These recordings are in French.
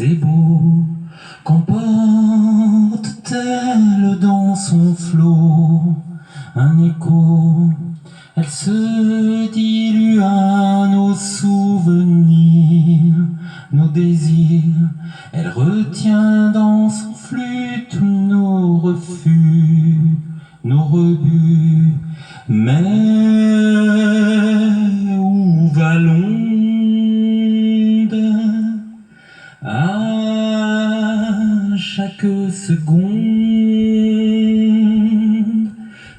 C'est beau, qu'emporte-t-elle dans son flot un écho? Elle se dilue à nos souvenirs, nos désirs. Elle retient dans son flux tous nos refus, nos rebuts. Mais où va l'onde? À chaque seconde,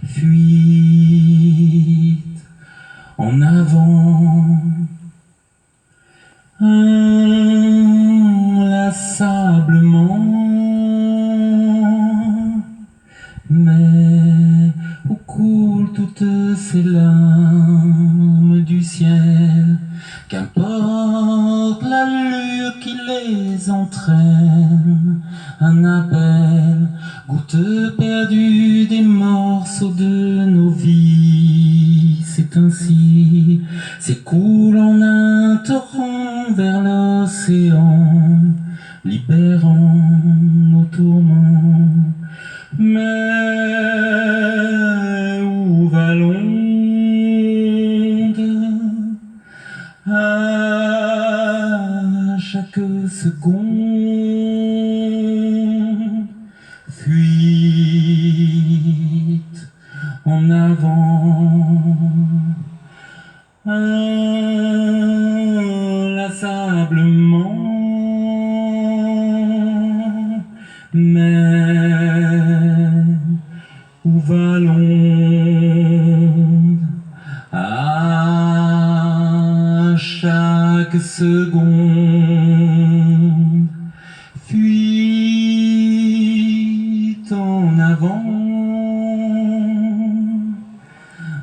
fuite en avant, inlassablement. Mais où coulent toutes ces larmes du ciel? Qu'importe l'allure qui les entraîne, un appel, goutte perdue des morceaux de nos vies. C'est ainsi, s'écoule en un torrent vers l'océan, libérant nos tourments. Mais où va l'onde? À chaque seconde, fuite en avant, inlassablement. Mais où va l'onde? À chaque seconde, fuite en avant,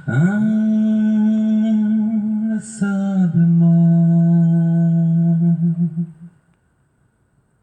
inlassablement.